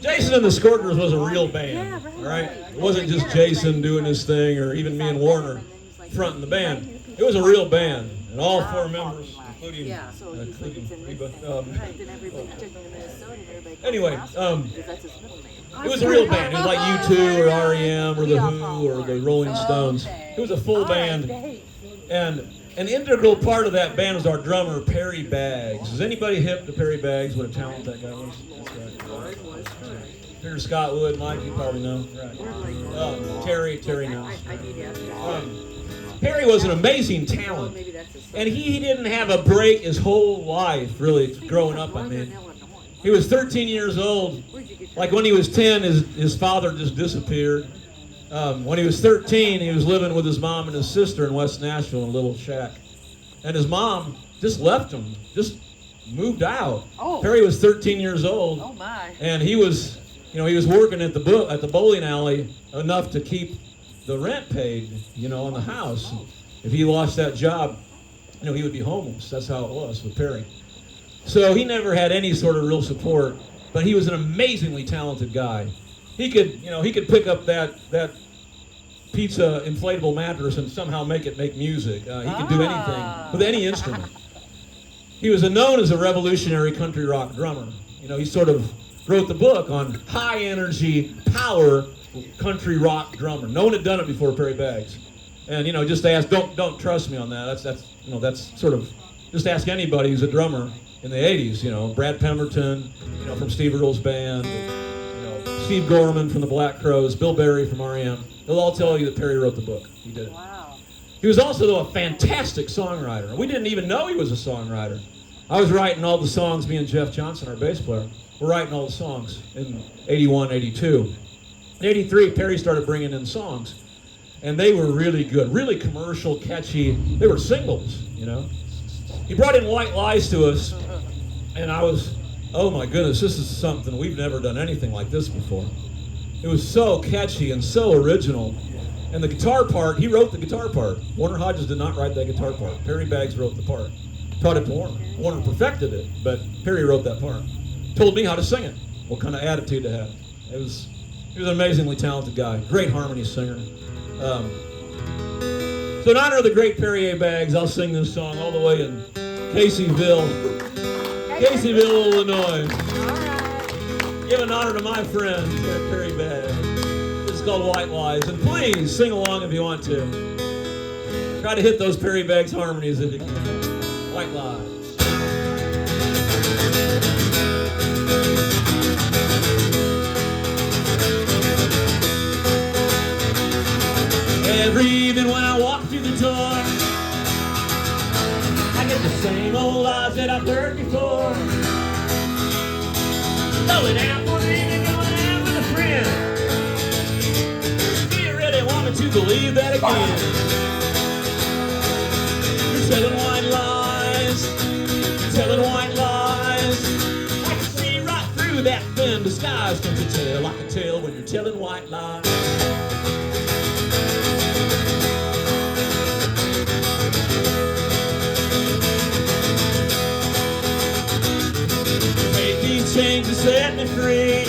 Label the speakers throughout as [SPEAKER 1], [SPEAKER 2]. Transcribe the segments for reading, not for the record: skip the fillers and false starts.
[SPEAKER 1] Jason and the Scorchers was a real band, all right? It wasn't just Jason doing his thing or even me and Warner fronting the band. It was a real band, and all four members, including Reba. Anyway, it was a real band. It was like U2 or R.E.M. or The Who or the Rolling Stones. It was a full band, and an integral part of that band was our drummer, Perry Baggs. Is anybody hip to Perry Baggs? What a talent that guy was. That's right. Peter Scott Wood, Mike, you probably know. Right. Terry knows. Perry was an amazing talent, and he didn't have a break his whole life, really, growing up, I mean. He was 13 years old. Like when he was 10, his father just disappeared. When he was 13, he was living with his mom and his sister in West Nashville in a little shack. And his mom just left him, just moved out. Oh. Perry was 13 years old. Oh my. And he was working at the bowling alley enough to keep the rent paid, on the house. If he lost that job, he would be homeless. That's how it was with Perry. So he never had any sort of real support, but he was an amazingly talented guy. He could pick up that pizza inflatable mattress and somehow make music. He could do anything with any instrument. He was known as a revolutionary country rock drummer. He sort of wrote the book on high energy power country rock drummer. No one had done it before Perry Baggs. And just ask, don't trust me on that. That's sort of, just ask anybody who's a drummer in the 80s, Brad Pemberton, from Steve Earle's band, Steve Gorman from the Black Crowes, Bill Berry from R.E.M. They'll all tell you that Perry wrote the book. He did it. Wow. He was also, though, a fantastic songwriter. We didn't even know he was a songwriter. I was writing all the songs, me and Jeff Johnson, our bass player, were writing all the songs in 81, 82. In 83, Perry started bringing in songs, and they were really good, really commercial, catchy. They were singles, He brought in White Lies to us, and I was, oh my goodness, this is something, we've never done anything like this before. It was so catchy and so original. And the guitar part, he wrote the guitar part. Warner Hodges did not write that guitar part. Perry Baggs wrote the part. Taught it to Warner. Warner perfected it, but Perry wrote that part. Told me how to sing it, what kind of attitude to have. He was an amazingly talented guy. Great harmony singer. So in honor of the great Perry A. Baggs, I'll sing this song all the way in Caseyville, Illinois. Give an honor to my friend, Perry Baggs. This is called White Lies. And please sing along if you want to. Try to hit those Perry Baggs harmonies if you can. White Lies. Every evening when I walk through the door, I get the same old lies that I've heard before. Going out one evening, going out with a friend. Do you really want me to believe that again? You're telling white lies. You're telling white lies. I can see right through that thin disguise. Can't you tell? I can tell when you're telling white lies. Change to set me free.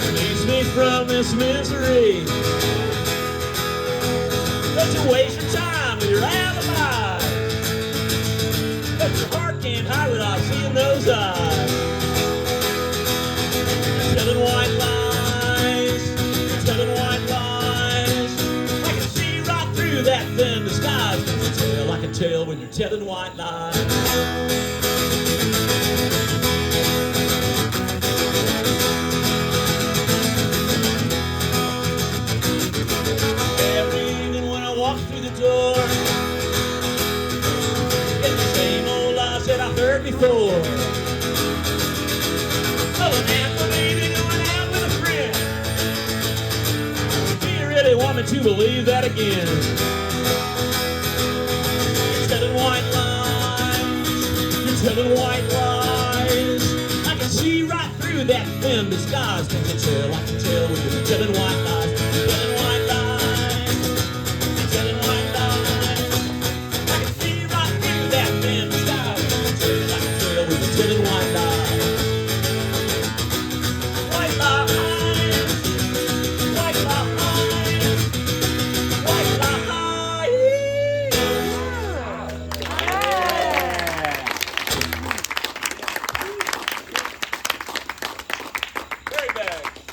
[SPEAKER 1] Release me from this misery. Don't you waste your time with your alibi. But your heart can't hide what I see in those eyes. You're telling white lies. You're telling white lies. I can see right through that thin disguise. Can you tell? I can tell when you're telling white lies. Before. Going out with baby, going out with a friend. Do you really want me to believe that again? You're telling white lies. You're telling white lies. I can see right through that thin disguise. Can't you tell? I can tell when you're telling white lies. You're telling white